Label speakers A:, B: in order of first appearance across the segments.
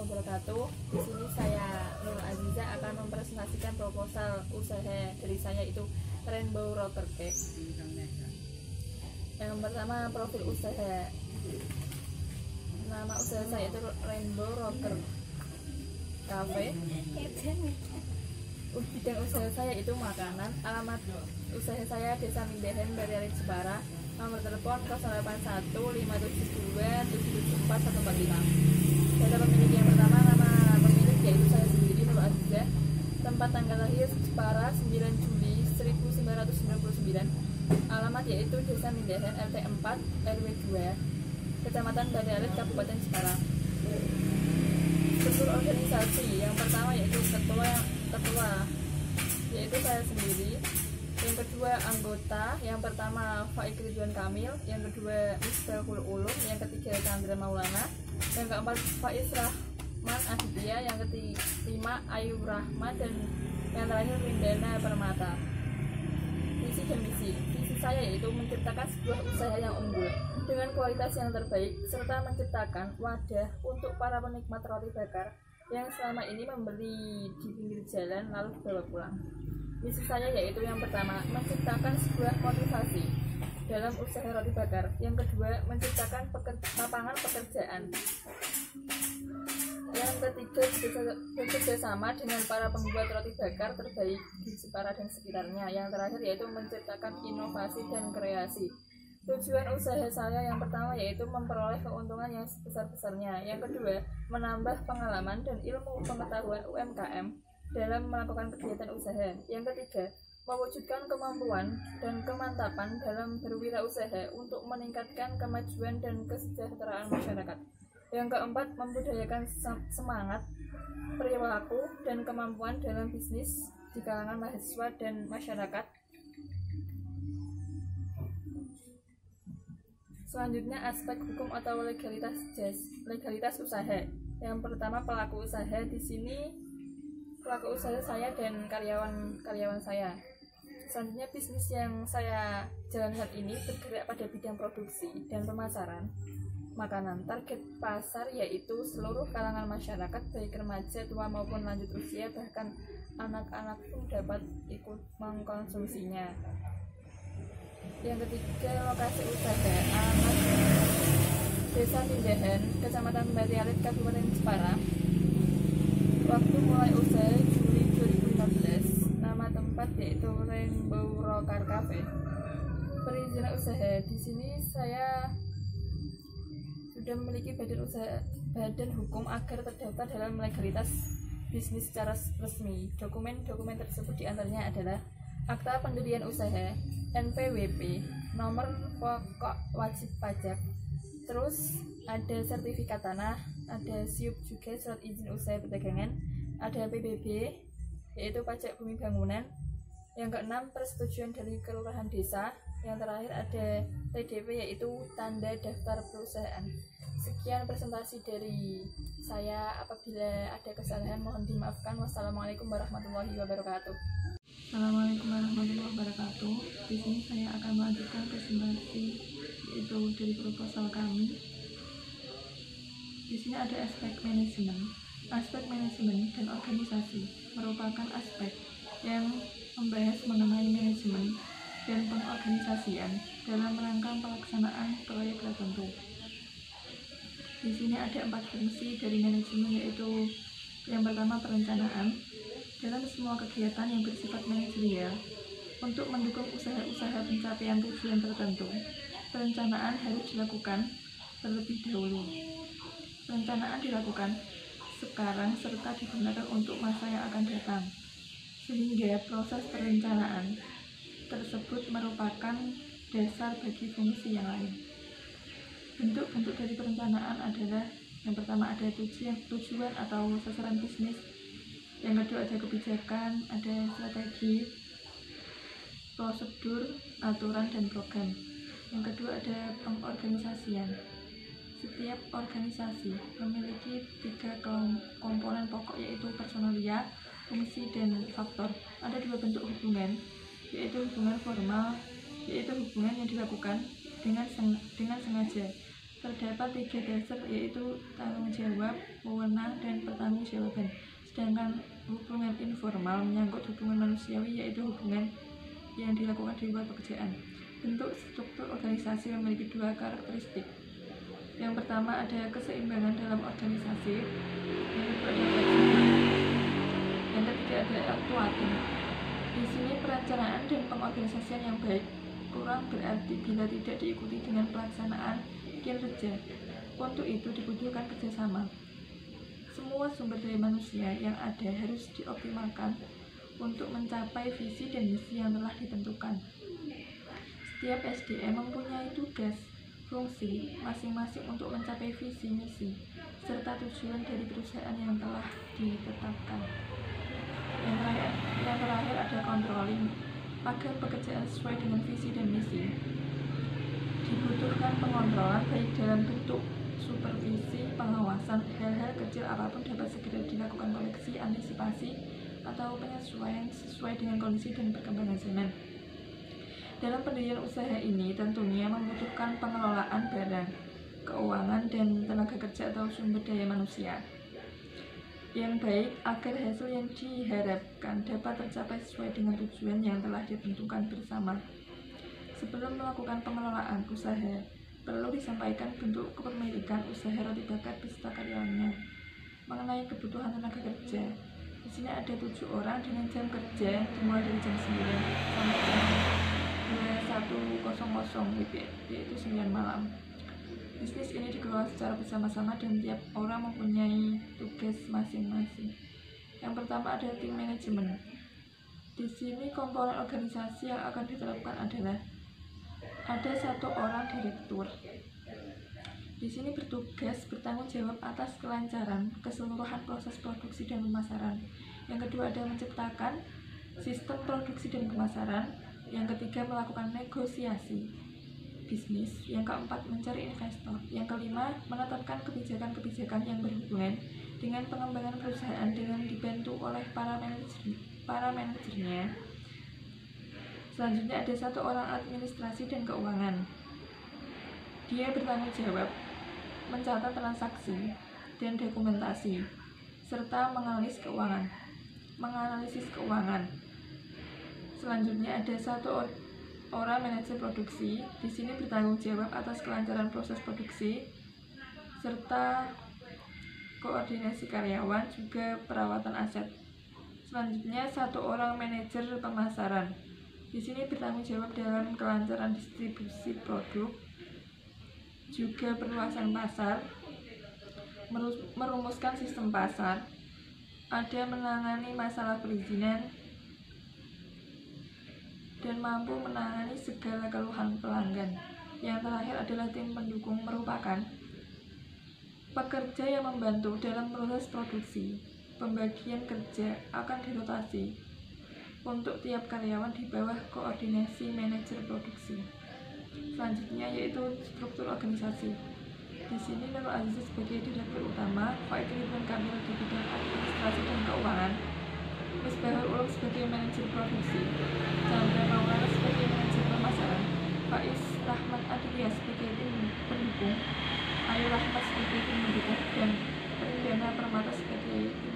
A: wabarakatuh. Di sini saya Nur Aziza akan mempresentasikan proposal usaha dari saya, itu Rainbow Rocker Cake. Yang pertama, profil usaha. Nama usaha saya itu Rainbow Rocker Cafe. Bidang usaha saya itu makanan. Alamat usaha saya Desa Mindahan, Barialit, Jepara. Nomor telepon 081 572 774 145. Data pemilik yang pertama, nama pemilik yaitu saya sendiri, Nur Aziza. Tempat tanggal lahir Jepara 9 Juli 1999. Alamat yaitu Desa Mindahan, RT 4 RW 2, Kecamatan Barialit, Kabupaten Jepara. Struktur organisasi yang pertama yaitu ketua yaitu saya sendiri. Yang kedua anggota, yang pertama Faik Ridwan Kamil, yang kedua Misbahul Ulum, yang ketiga Chandra Maulana, yang keempat Faiz Rahman Aditya, yang kelima Ayu Rahman, dan yang terakhir Rindana Permata. Visi dan misi saya yaitu menciptakan sebuah usaha yang unggul dengan kualitas yang terbaik, serta menciptakan wadah untuk para penikmat roti bakar yang selama ini membeli di pinggir jalan lalu dibawa pulang. Misi saya yaitu yang pertama, menciptakan sebuah motivasi dalam usaha roti bakar. Yang kedua, menciptakan lapangan pekerjaan. Yang ketiga, bekerja sama dengan para pembuat roti bakar terbaik di Jepara dan sekitarnya. Yang terakhir yaitu menciptakan inovasi dan kreasi. Tujuan usaha saya yang pertama yaitu memperoleh keuntungan yang sebesar-besarnya. Yang kedua, menambah pengalaman dan ilmu pengetahuan UMKM dalam melakukan kegiatan usaha. Yang ketiga, mewujudkan kemampuan dan kemantapan dalam berwirausaha untuk meningkatkan kemajuan dan kesejahteraan masyarakat. Yang keempat, membudayakan semangat, perilaku, dan kemampuan dalam bisnis di kalangan mahasiswa dan masyarakat. Selanjutnya, aspek hukum atau legalitas usaha. Yang pertama, pelaku usaha. Di sini pelaku usaha saya dan karyawan saya. Selanjutnya, bisnis yang saya jalankan ini bergerak pada bidang produksi dan pemasaran makanan. Target pasar yaitu seluruh kalangan masyarakat, baik remaja, tua maupun lanjut usia, bahkan anak-anak pun dapat ikut mengkonsumsinya. Yang ketiga, lokasi usaha. Alamat Desa Mindahan, Kecamatan Barialit, Kabupaten Jepara. Waktu mulai usaha Juli 2014. Nama tempat yaitu Rainbow Rocker Cafe. Perizinan usaha. Di sini saya sudah memiliki badan hukum agar terdaftar dalam legalitas bisnis secara resmi. Dokumen-dokumen tersebut diantaranya adalah Akta Pendirian Usaha, NPWP, nomor pokok wajib pajak, terus ada sertifikat tanah, ada SIUP juga, surat izin usaha perdagangan, ada PBB yaitu pajak bumi bangunan. Yang keenam, persetujuan dari kelurahan desa. Yang terakhir ada TDP yaitu tanda daftar perusahaan. Sekian presentasi dari saya. Apabila ada kesalahan mohon dimaafkan. Wassalamualaikum warahmatullahi wabarakatuh.
B: Assalamualaikum warahmatullahi wabarakatuh. Di sini saya akan melanjutkan presentasi yaitu dari proposal kami. Di sini ada aspek manajemen. Aspek manajemen dan organisasi merupakan aspek yang membahas mengenai manajemen dan pengorganisasian dalam rangka pelaksanaan proyek tertentu. Di sini ada 4 fungsi dari manajemen, yaitu yang pertama, perencanaan. Dalam semua kegiatan yang bersifat manajerial, untuk mendukung usaha-usaha pencapaian tujuan tertentu, perencanaan harus dilakukan terlebih dahulu. Perencanaan dilakukan sekarang serta digunakan untuk masa yang akan datang, sehingga proses perencanaan tersebut merupakan dasar bagi fungsi yang lain. Bentuk-bentuk dari perencanaan adalah yang pertama ada tujuan atau sasaran bisnis, yang kedua ada kebijakan, ada strategi, prosedur, aturan, dan program. Yang kedua ada pengorganisasian. Setiap organisasi memiliki 3 komponen pokok, yaitu personalia, fungsi, dan faktor. Ada 2 bentuk hubungan, yaitu hubungan formal, yaitu hubungan yang dilakukan dengan sengaja, Terdapat 3 dasar, yaitu tanggung jawab, wewenang, dan pertanggungjawaban. Sedangkan hubungan informal menyangkut hubungan manusiawi, yaitu hubungan yang dilakukan di luar pekerjaan. Bentuk struktur organisasi memiliki 2 karakteristik. Yang pertama ada keseimbangan dalam organisasi, yang kedua ada fleksibilitas, yang ketiga ada aktuating. Di sini perencanaan dan pengorganisasian yang baik kurang berarti bila tidak diikuti dengan pelaksanaan kinerja. Untuk itu dibutuhkan kerjasama. Semua sumber daya manusia yang ada harus dioptimalkan untuk mencapai visi dan misi yang telah ditentukan. Setiap SDM mempunyai tugas, fungsi masing-masing untuk mencapai visi misi serta tujuan dari perusahaan yang telah ditetapkan. Yang terakhir ada controlling agar pekerjaan sesuai dengan visi dan misi. Dibutuhkan pengontrolan baik dalam bentuk supervisi, pengawasan. Hal-hal kecil apapun dapat segera dilakukan koreksi, antisipasi, atau penyesuaian sesuai dengan kondisi dan perkembangan zaman. Dalam pendirian usaha ini tentunya membutuhkan pengelolaan barang, keuangan, dan tenaga kerja atau sumber daya manusia yang baik agar hasil yang diharapkan dapat tercapai sesuai dengan tujuan yang telah ditentukan bersama. Sebelum melakukan pengelolaan usaha, perlu disampaikan bentuk kepemilikan usaha roti bakar beserta karyawannya. Mengenai kebutuhan tenaga kerja, di sini ada 7 orang dengan jam kerja dimulai dari jam 9 sampai jam 21.00 WIB, yaitu 9 malam. Bisnis ini dikelola secara bersama-sama dan tiap orang mempunyai tugas masing-masing. Yang pertama ada tim manajemen. Di sini komponen organisasi yang akan diterapkan adalah ada 1 orang direktur. Di sini bertugas bertanggung jawab atas kelancaran keseluruhan proses produksi dan pemasaran. Yang kedua ada menciptakan sistem produksi dan pemasaran. Yang ketiga melakukan negosiasi bisnis. Yang keempat mencari investor. Yang kelima menetapkan kebijakan-kebijakan yang berhubungan dengan pengembangan perusahaan dengan dibantu oleh para manajernya. Selanjutnya ada 1 orang administrasi dan keuangan. Dia bertanggung jawab mencatat transaksi dan dokumentasi serta menganalisis keuangan. Selanjutnya ada 1 orang manajer produksi. Di sini bertanggung jawab atas kelancaran proses produksi serta koordinasi karyawan, juga perawatan aset. Selanjutnya 1 orang manajer pemasaran. Di sini bertanggung jawab dalam kelancaran distribusi produk, juga perluasan pasar, merumuskan sistem pasar, ada menangani masalah perizinan, dan mampu menangani segala keluhan pelanggan. Yang terakhir adalah tim pendukung, merupakan pekerja yang membantu dalam proses produksi. Pembagian kerja akan dirotasi untuk tiap karyawan di bawah koordinasi manajer produksi. Selanjutnya yaitu struktur organisasi. Di sini Nurul Aziz sebagai direktur utama, Faid Ridwan Kamil di bidang administrasi dan keuangan, Misbahul Ulum sebagai manajer produksi, Chandra Maulana sebagai manajer pemasaran, Faiz Rahmat Aditya sebagai tim pendukung, Ayu Rahmat sebagai tim pendukung, dan Perdana Permata sebagai tim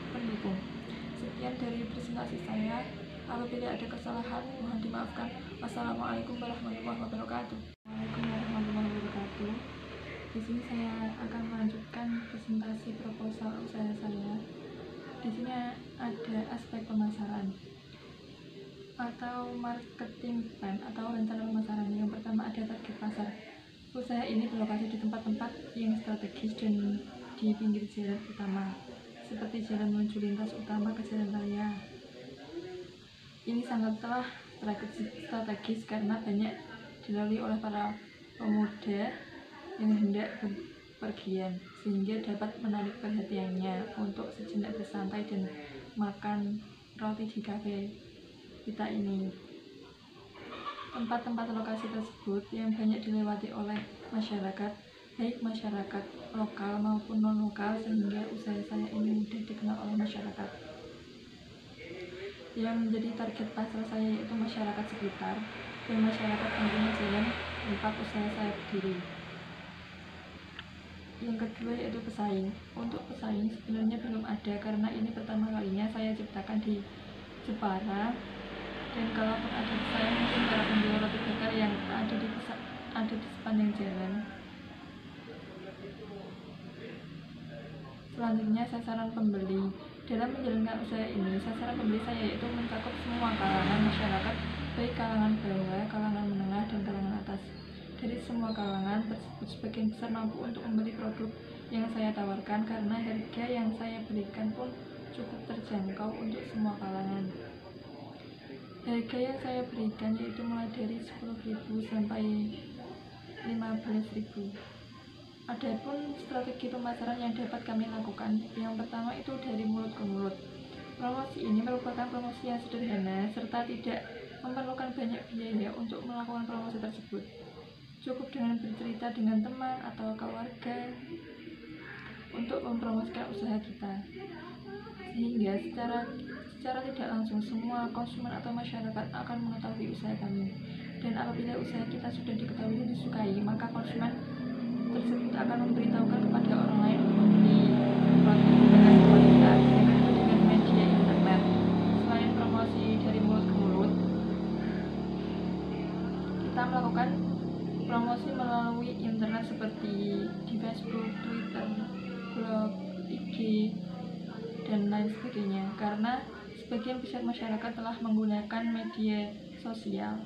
B: pendukung. Sekian dari presentasi saya. Apabila ada kesalahan, mohon dimaafkan. Wassalamualaikum warahmatullahi wabarakatuh. Waalaikumsalam warahmatullahi wabarakatuh. Di sini saya akan melanjutkan presentasi proposal usaha saya. Di sini ada aspek pemasaran atau marketing plan atau rencana pemasaran. Yang pertama ada target pasar. Usaha ini berlokasi di tempat-tempat yang strategis dan di pinggir jalan utama, seperti jalan menuju lintas utama ke jalan raya. Ini sangatlah strategis karena banyak dilalui oleh para pemuda yang hendak berpergian, sehingga dapat menarik perhatiannya untuk sejenak bersantai dan makan roti di kafe kita ini. Tempat-tempat lokasi tersebut yang banyak dilewati oleh masyarakat, baik masyarakat lokal maupun non-lokal, sehingga usaha saya ini mudah dikenal oleh masyarakat. Yang menjadi target pasar saya yaitu masyarakat sekitar dan masyarakat pengguna jalan tempat usaha saya berdiri. Yang kedua yaitu pesaing. Untuk pesaing sebenarnya belum ada karena ini pertama kalinya saya ciptakan di Jepara. Dan kalaupun ada pesaing mungkin para penjual roti bakar yang ada di sepanjang jalan. Selanjutnya sasaran pembeli. Dalam menjalankan usaha ini, sasaran pembeli saya yaitu mencakup semua kalangan masyarakat, baik kalangan bawah, kalangan menengah, dan kalangan atas. Dari semua kalangan tersebut sebagian besar mampu untuk membeli produk yang saya tawarkan karena harga yang saya berikan pun cukup terjangkau untuk semua kalangan. Harga yang saya berikan yaitu mulai dari 10.000 sampai 15.000. Adapun strategi pemasaran yang dapat kami lakukan, yang pertama itu dari mulut ke mulut. Promosi ini merupakan promosi yang sederhana serta tidak memerlukan banyak biaya untuk melakukan promosi tersebut. Cukup dengan bercerita dengan teman atau keluarga untuk mempromosikan usaha kita, sehingga secara tidak langsung semua konsumen atau masyarakat akan mengetahui usaha kami. Dan apabila usaha kita sudah diketahui dan disukai, maka konsumen tersebut akan memberitahukan kepada orang lain untuk membeli produk dengan kualitas. Yang kedua dengan media internet. Selain promosi dari mulut ke mulut, kita melakukan promosi melalui internet seperti di Facebook, Twitter, blog, IG, dan lain sebagainya, karena sebagian besar masyarakat telah menggunakan media sosial.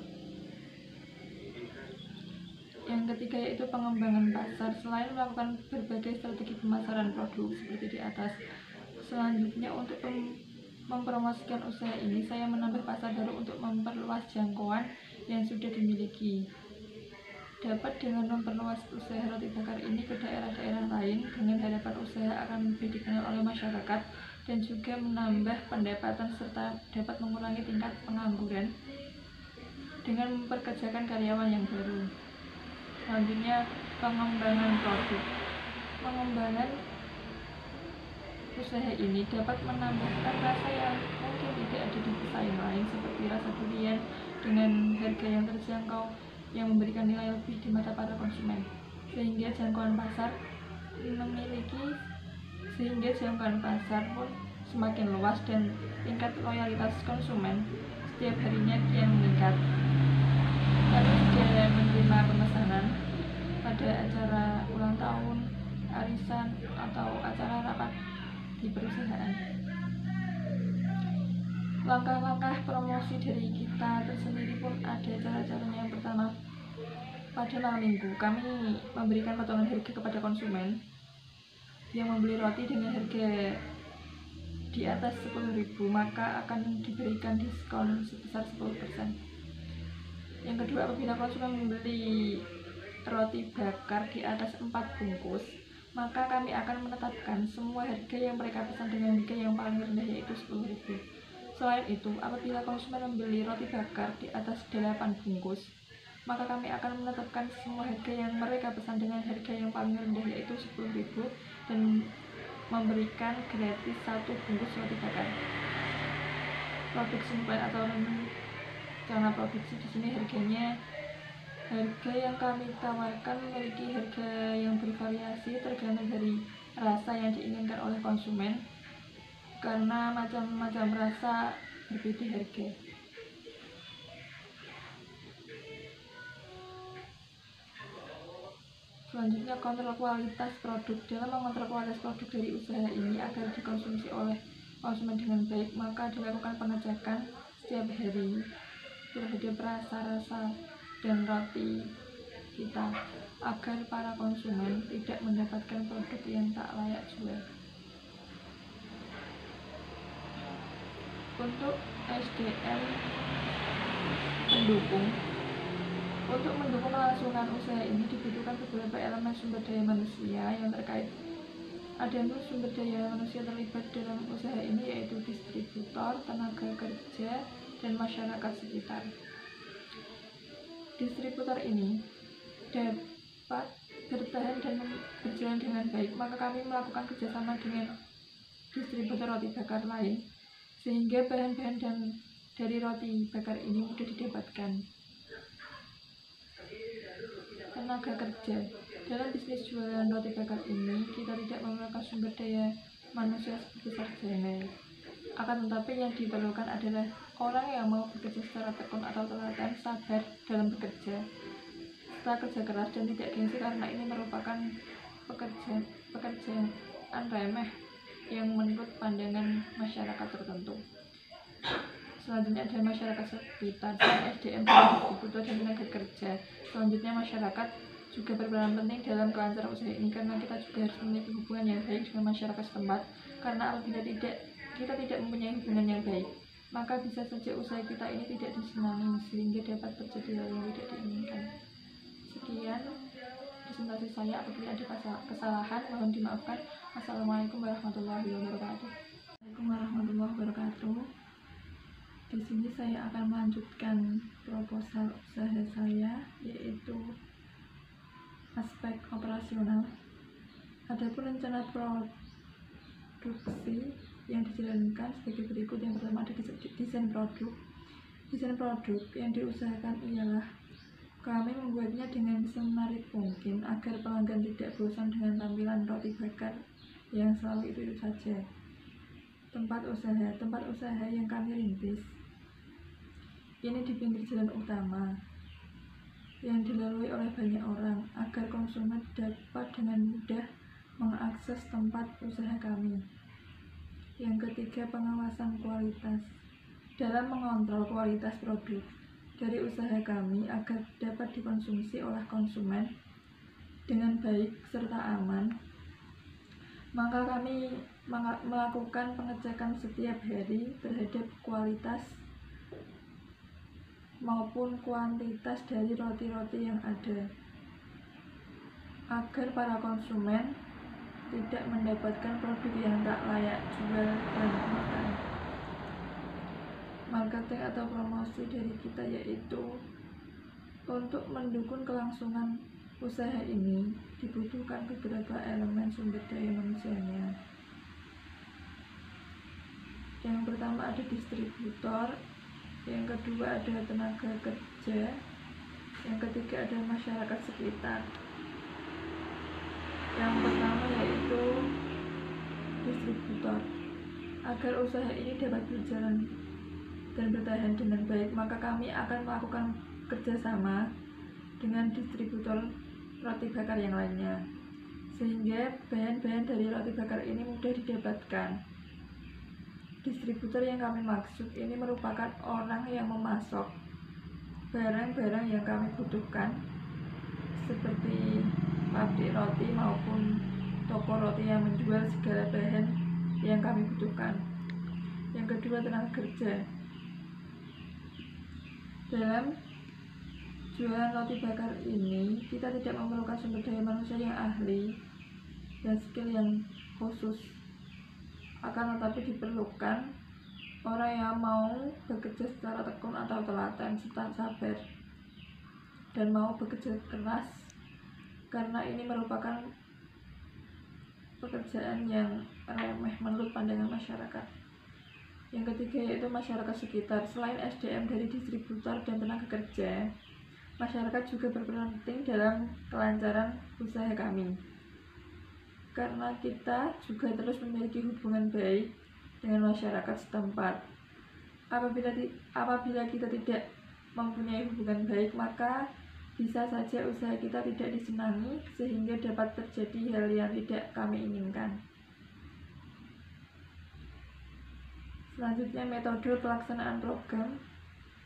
B: Yang ketiga yaitu pengembangan pasar. Selain melakukan berbagai strategi pemasaran produk seperti di atas, selanjutnya untuk mempromosikan usaha ini, saya menambah pasar baru untuk memperluas jangkauan yang sudah dimiliki. Dapat dengan memperluas usaha roti bakar ini ke daerah-daerah lain dengan harapan usaha akan lebih dikenal oleh masyarakat dan juga menambah pendapatan serta dapat mengurangi tingkat pengangguran dengan memperkerjakan karyawan yang baru. Selanjutnya pengembangan produk. Pengembangan usaha ini dapat menambahkan rasa yang mungkin tidak ada di pesaing lain seperti rasa durian dengan harga yang terjangkau yang memberikan nilai lebih di mata para konsumen, sehingga jangkauan pasar pun semakin luas dan tingkat loyalitas konsumen setiap harinya kian meningkat. Kami juga menerima pemesanan pada acara ulang tahun, arisan, atau acara rapat di perusahaan. Langkah-langkah promosi dari kita tersendiri pun ada cara-caranya. Yang pertama, pada malam minggu kami memberikan potongan harga kepada konsumen yang membeli roti dengan harga di atas 10.000, maka akan diberikan diskon sebesar 10%. Yang kedua, apabila konsumen membeli roti bakar di atas 4 bungkus, maka kami akan menetapkan semua harga yang mereka pesan dengan harga yang paling rendah yaitu 10.000. Selain itu, apabila konsumen membeli roti bakar di atas 8 bungkus, maka kami akan menetapkan semua harga yang mereka pesan dengan harga yang paling rendah yaitu 10.000 dan memberikan gratis 1 bungkus roti bakar. Produk simpan atau karena produksi di sini harga yang kami tawarkan memiliki harga yang bervariasi tergantung dari rasa yang diinginkan oleh konsumen, karena macam-macam rasa berbeda harga. Selanjutnya, kontrol kualitas produk. Dalam mengontrol kualitas produk dari usaha ini agar dikonsumsi oleh konsumen dengan baik, maka dilakukan pengecekan setiap hari terhadap rasa dan roti kita agar para konsumen tidak mendapatkan produk yang tak layak jual. Untuk SDM mendukung. Untuk mendukung kelangsungan usaha ini dibutuhkan beberapa elemen sumber daya manusia yang terkait. Adapun sumber daya manusia terlibat dalam usaha ini yaitu distributor, tenaga kerja, dan masyarakat sekitar. Distributor ini dapat bertahan dan berjalan dengan baik, maka kami melakukan kerjasama dengan distributor roti bakar lain sehingga bahan-bahan dari roti bakar ini mudah didapatkan. Tenaga kerja. Dalam bisnis jualan roti bakar ini, kita tidak memerlukan sumber daya manusia seperti sarjana. Akan tetapi yang diperlukan adalah orang yang mau bekerja secara tekun atau telaten, sabar dalam bekerja, setelah kerja keras dan tidak gengsi karena ini merupakan pekerjaan remeh yang menurut pandangan masyarakat tertentu. Selanjutnya ada masyarakat sekitar, SDM, distributor, dan tenaga kerja. Selanjutnya masyarakat juga berperan penting dalam kelancaran usaha ini karena kita juga harus memiliki hubungan yang baik dengan masyarakat setempat. Karena apabila kita tidak mempunyai hubungan yang baik, maka bisa saja usaha kita ini tidak disenangi sehingga dapat terjadi hal yang tidak diinginkan. Sekian presentasi saya. Apabila ada kesalahan mohon dimaafkan. Assalamualaikum warahmatullahi wabarakatuh. Waalaikumsalam warahmatullahi wabarakatuh. Di sini saya akan melanjutkan proposal usaha saya, yaitu aspek operasional. Adapun rencana produksi yang dijalankan sebagai berikut. Yang pertama ada desain produk. Desain produk yang diusahakan ialah kami membuatnya dengan semenarik mungkin agar pelanggan tidak bosan dengan tampilan roti bakar yang selalu itu saja. Tempat usaha yang kami rintis ini di pinggir jalan utama yang dilalui oleh banyak orang agar konsumen dapat dengan mudah mengakses tempat usaha kami. Yang ketiga, pengawasan kualitas. Dalam mengontrol kualitas produk dari usaha kami agar dapat dikonsumsi oleh konsumen dengan baik serta aman, maka kami melakukan pengecekan setiap hari terhadap kualitas maupun kuantitas dari roti-roti yang ada, agar para konsumen tidak mendapatkan produk yang tak layak jual dan makan. Marketing atau promosi dari kita yaitu untuk mendukung kelangsungan usaha ini dibutuhkan beberapa elemen sumber daya manusianya. Yang pertama ada distributor, yang kedua ada tenaga kerja, yang ketiga ada masyarakat sekitar. Yang pertama yaitu distributor. Agar usaha ini dapat berjalan dan bertahan dengan baik, maka kami akan melakukan kerjasama dengan distributor roti bakar yang lainnya, sehingga bahan-bahan dari roti bakar ini mudah didapatkan. Distributor yang kami maksud ini merupakan orang yang memasok barang-barang yang kami butuhkan, seperti pabrik roti maupun toko roti yang menjual segala bahan yang kami butuhkan. Yang kedua, tenaga kerja. Dalam jualan roti bakar ini, kita tidak memerlukan sumber daya manusia yang ahli dan skill yang khusus. Akan tetapi diperlukan orang yang mau bekerja secara tekun atau telaten, serta sabar, dan mau bekerja keras, karena ini merupakan pekerjaan yang remeh menurut pandangan masyarakat. Yang ketiga yaitu masyarakat sekitar. Selain SDM dari distributor dan tenaga kerja, masyarakat juga berperan penting dalam kelancaran usaha kami, karena kita juga terus memiliki hubungan baik dengan masyarakat setempat. Apabila kita tidak mempunyai hubungan baik, maka bisa saja usaha kita tidak disenangi sehingga dapat terjadi hal yang tidak kami inginkan. Selanjutnya, metode pelaksanaan program,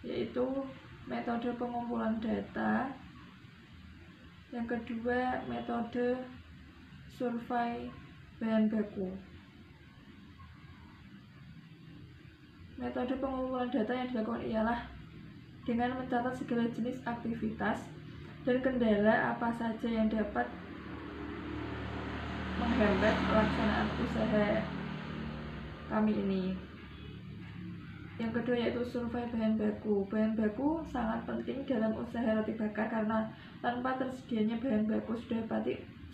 B: yaitu metode pengumpulan data. Yang kedua, metode survei bahan baku. Metode pengumpulan data yang dilakukan ialah dengan mencatat segala jenis aktivitas dan kendala apa saja yang dapat menghambat pelaksanaan usaha kami ini. Yang kedua yaitu survei bahan baku. Bahan baku sangat penting dalam usaha roti bakar karena tanpa tersedianya bahan baku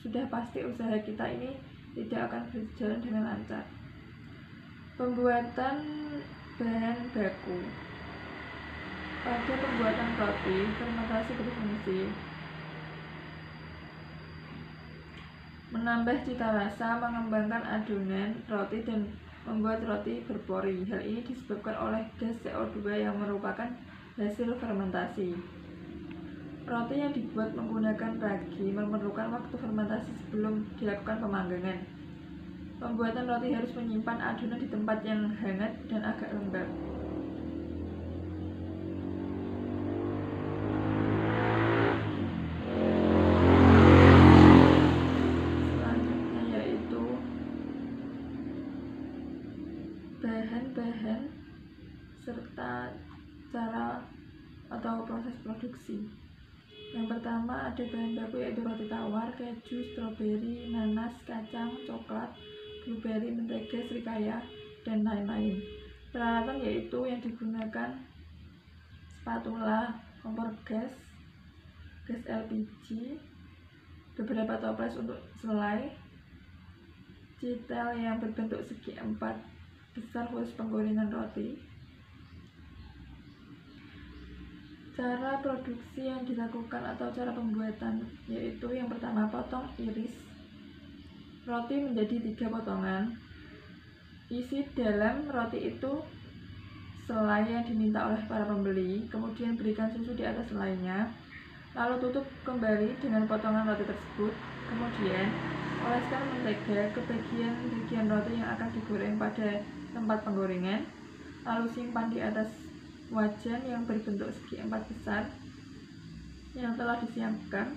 B: sudah pasti usaha kita ini tidak akan berjalan dengan lancar. Pembuatan bahan baku. Pada pembuatan roti, fermentasi berfungsi. menambah cita rasa, mengembangkan adonan roti, dan membuat roti berpori. Hal ini disebabkan oleh gas CO2 yang merupakan hasil fermentasi. Roti yang dibuat menggunakan ragi memerlukan waktu fermentasi sebelum dilakukan pemanggangan. Pembuatan roti harus menyimpan adonan di tempat yang hangat dan agak lembab. Bahan-bahan serta cara atau proses produksi. Yang pertama ada bahan baku yaitu roti tawar, keju, stroberi, nanas, kacang, coklat, blueberry, mentega, srikaya, dan lain-lain. Peralatan yaitu yang digunakan spatula, kompor gas, gas LPG, beberapa toples untuk selai, citel yang berbentuk segi 4 besar khusus penggorengan roti. Cara produksi yang dilakukan atau cara pembuatan yaitu yang pertama potong iris roti menjadi 3 potongan. Isi dalam roti itu selai yang diminta oleh para pembeli, kemudian berikan susu di atas selainya, lalu tutup kembali dengan potongan roti tersebut. Kemudian oleskan mentega ke bagian roti yang akan digoreng pada tempat penggorengan, lalu simpan di atas wajan yang berbentuk segi 4 besar yang telah disiapkan,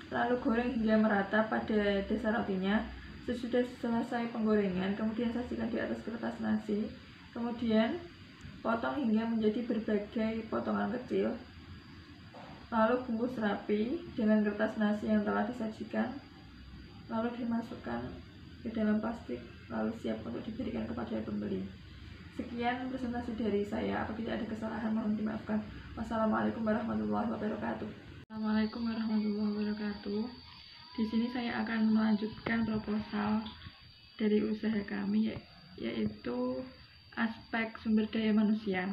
B: lalu goreng hingga merata pada dasar rotinya. Sesudah selesai penggorengan, kemudian sajikan di atas kertas nasi, kemudian potong hingga menjadi berbagai potongan kecil, lalu bungkus rapi dengan kertas nasi yang telah disajikan, lalu dimasukkan ke dalam plastik, lalu siap untuk diberikan kepada pembeli. Sekian presentasi dari saya. Apabila ada kesalahan mohon dimaafkan. Wassalamualaikum warahmatullahi wabarakatuh. Assalamualaikum warahmatullahi wabarakatuh. Di sini saya akan melanjutkan proposal dari usaha kami, yaitu aspek sumber daya manusia.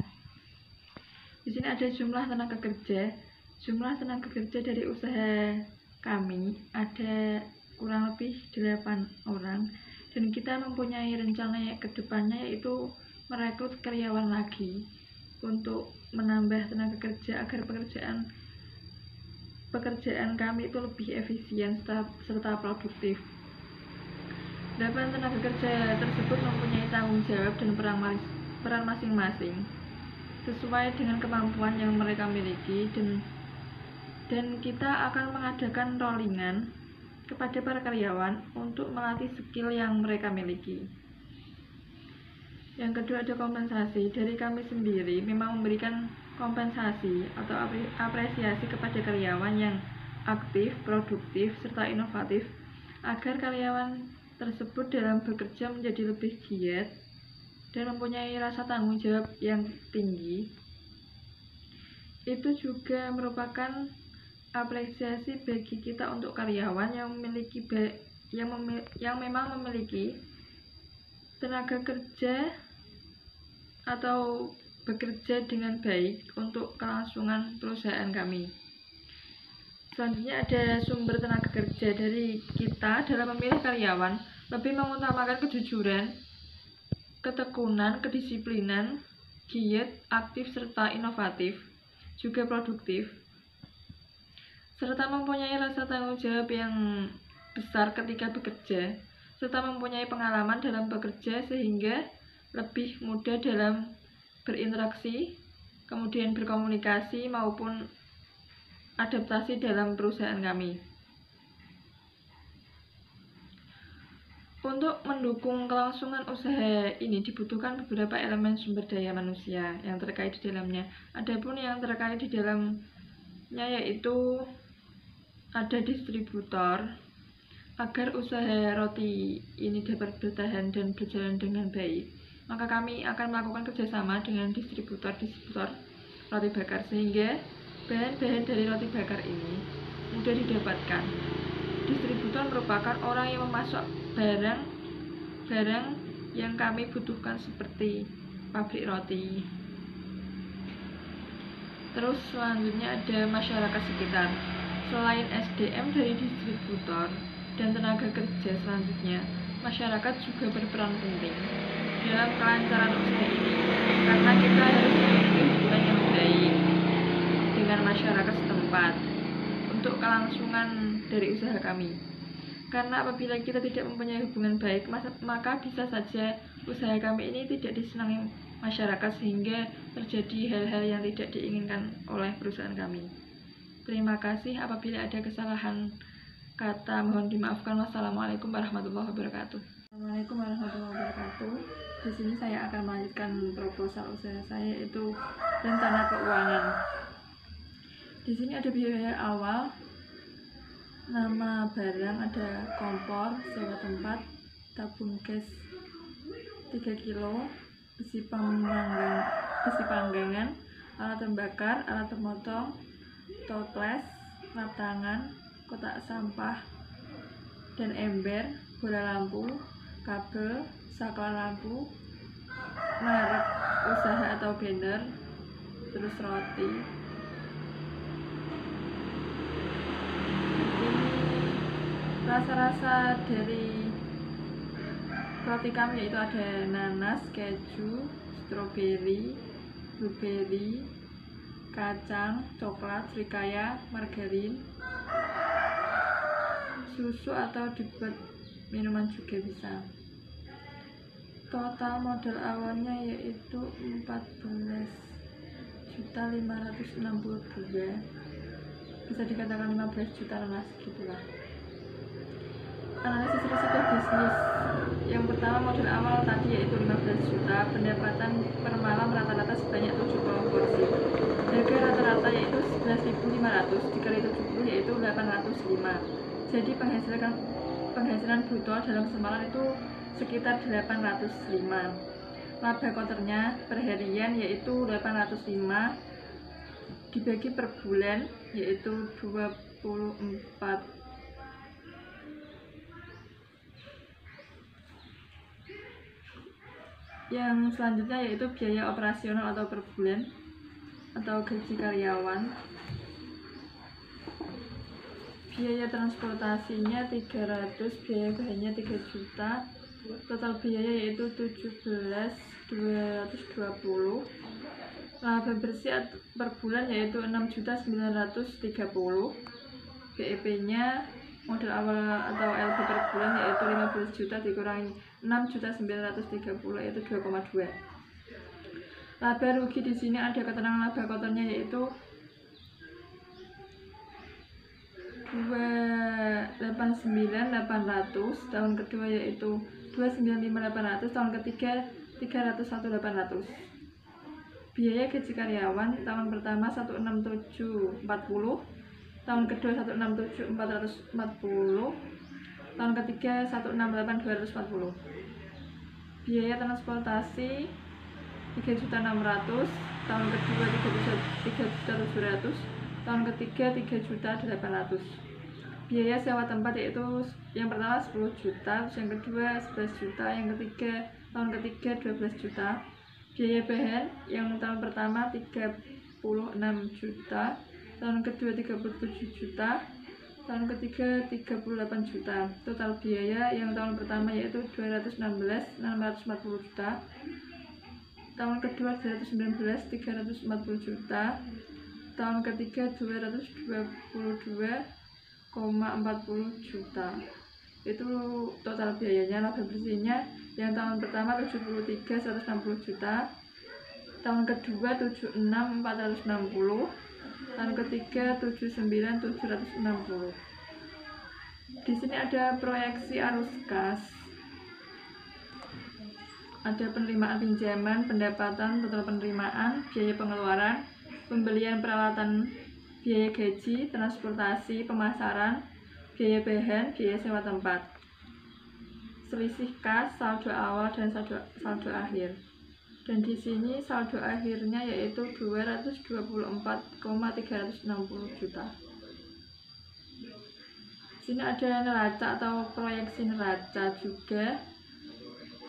B: Di sini ada jumlah tenaga kerja. Jumlah tenaga kerja dari usaha kami ada kurang lebih 8 orang, dan kita mempunyai rencana ke depannya yaitu merekrut karyawan lagi untuk menambah tenaga kerja agar pekerjaan kami itu lebih efisien serta produktif. 8 tenaga kerja tersebut mempunyai tanggung jawab dan peran masing-masing sesuai dengan kemampuan yang mereka miliki, dan kita akan mengadakan rollingan kepada para karyawan untuk melatih skill yang mereka miliki. Yang kedua ada kompensasi. Dari kami sendiri memang memberikan kompensasi atau apresiasi kepada karyawan yang aktif, produktif, serta inovatif agar karyawan tersebut dalam bekerja menjadi lebih giat dan mempunyai rasa tanggung jawab yang tinggi. Itu juga merupakan apresiasi bagi kita untuk karyawan yang memang memiliki tenaga kerja atau bekerja dengan baik untuk kelangsungan perusahaan kami. Selanjutnya ada sumber tenaga kerja. Dari kita dalam memilih karyawan lebih mengutamakan kejujuran, ketekunan, kedisiplinan, giat, aktif, serta inovatif, juga produktif, serta mempunyai rasa tanggung jawab yang besar ketika bekerja, serta mempunyai pengalaman dalam bekerja sehingga lebih mudah dalam berinteraksi, kemudian berkomunikasi maupun adaptasi dalam perusahaan kami. Untuk mendukung kelangsungan usaha ini dibutuhkan beberapa elemen sumber daya manusia yang terkait di dalamnya. Adapun yang terkait di dalamnya yaitu ada distributor. Agar usaha roti ini dapat bertahan dan berjalan dengan baik, maka kami akan melakukan kerjasama dengan distributor roti bakar sehingga bahan-bahan dari roti bakar ini mudah didapatkan. Distributor merupakan orang yang memasok barang yang kami butuhkan seperti pabrik roti. Terus selanjutnya ada masyarakat sekitar. Selain SDM dari distributor dan tenaga kerja selanjutnya, masyarakat juga berperan penting dalam kelancaran usaha ini, karena kita harus memiliki hubungan yang baik dengan masyarakat setempat untuk kelangsungan dari usaha kami. Karena apabila kita tidak mempunyai hubungan baik, maka bisa saja usaha kami ini tidak disenangi masyarakat sehingga terjadi hal-hal yang tidak diinginkan oleh perusahaan kami. Terima kasih. Apabila ada kesalahan kata mohon dimaafkan. Wassalamualaikum warahmatullahi wabarakatuh. Assalamualaikum warahmatullahi wabarakatuh. Di sini saya akan melanjutkan proposal usaha saya, yaitu rencana keuangan. Di sini ada biaya awal, nama barang, ada kompor, sewa tempat, tabung gas 3 kilo, besi panggangan, alat pembakar, alat pemotong, toples, lap tangan, kotak sampah dan ember, bola lampu, kabel, saklar lampu, merek usaha atau banner, terus roti. Rasa-rasa dari roti kami yaitu ada nanas, keju, stroberi, blueberry, kacang, coklat, srikaya, margarin, susu atau dibuat minuman juga bisa. Total modal awalnya yaitu 14.562, bisa dikatakan 15 juta lah, segitulah. Analisis risiko bisnis. Yang pertama, modal awal tadi yaitu 15 juta, pendapatan per malam rata-rata sebanyak 70 porsi. Harga rata-rata yaitu 11.500 dikali 70 yaitu 805. Jadi penghasilan bruto dalam semalam itu sekitar 805. Laba kotornya per harian yaitu 805 dibagi per bulan yaitu 24. Yang selanjutnya yaitu biaya operasional atau per bulan atau gaji karyawan. Biaya transportasinya 300, biaya bahannya 3 juta, total biaya yaitu 17.220. Laba bersih per bulan yaitu 6.930. BEP nya modal awal atau LB per bulan yaitu 15 juta dikurangi 6.930 yaitu 2,2. Laba rugi di sini ada keterangan laba kotornya yaitu 289.800, tahun kedua yaitu 295.800, tahun ketiga 301.800. Biaya gaji karyawan tahun pertama 16740, tahun kedua 167.440, tahun ketiga 168.240. Biaya transportasi 3.600, tahun kedua 3.700, tahun ketiga 3.800. Biaya sewa tempat yaitu yang pertama 10 juta, yang kedua 11 juta, yang ketiga tahun ketiga 12 juta. Biaya bahan yang tahun pertama 36 juta, tahun kedua 37 juta, tahun ketiga 38 juta. Total biaya yang tahun pertama yaitu 216.640 juta, tahun kedua 219.340 juta, tahun ketiga 222,40 juta. Itu total biayanya. Laba bersihnya yang tahun pertama 73.160 juta, tahun kedua 76.460, tahun ketiga 79.760. Di sini ada proyeksi arus kas, ada penerimaan pinjaman, pendapatan, total penerimaan, biaya pengeluaran, pembelian peralatan, biaya gaji, transportasi, pemasaran, biaya bahan, biaya sewa tempat, selisih kas, saldo awal dan saldo akhir. Dan di sini saldo akhirnya yaitu 224,360 juta. Di sini ada neraca atau proyeksi neraca juga.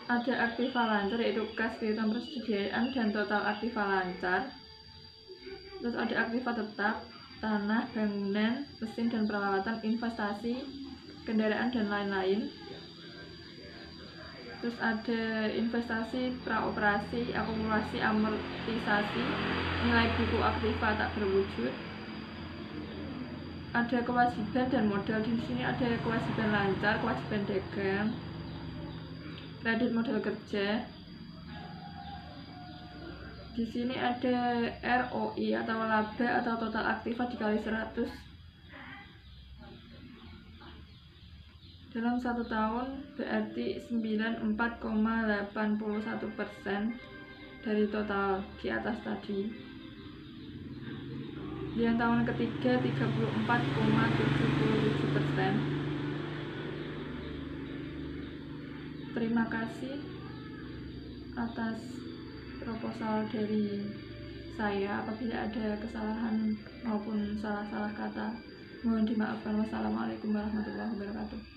B: Ada aktiva lancar yaitu kas, piutang persediaan dan total aktiva lancar. Terus ada aktiva tetap, tanah, bangunan, mesin dan peralatan, investasi, kendaraan dan lain-lain. Terus ada investasi, praoperasi, akumulasi, amortisasi, nilai buku aktiva tak berwujud. Ada kewajiban dan modal. Di sini ada kewajiban lancar, kewajiban dagang, kredit modal kerja. Di sini ada ROI atau laba atau total aktiva dikali 100 dalam 1 tahun, berarti 94,81% dari total di atas tadi. Yang tahun ketiga 34,77%. Terima kasih atas proposal dari saya. Apabila ada kesalahan maupun salah-salah kata, mohon dimaafkan. Wassalamualaikum warahmatullahi wabarakatuh.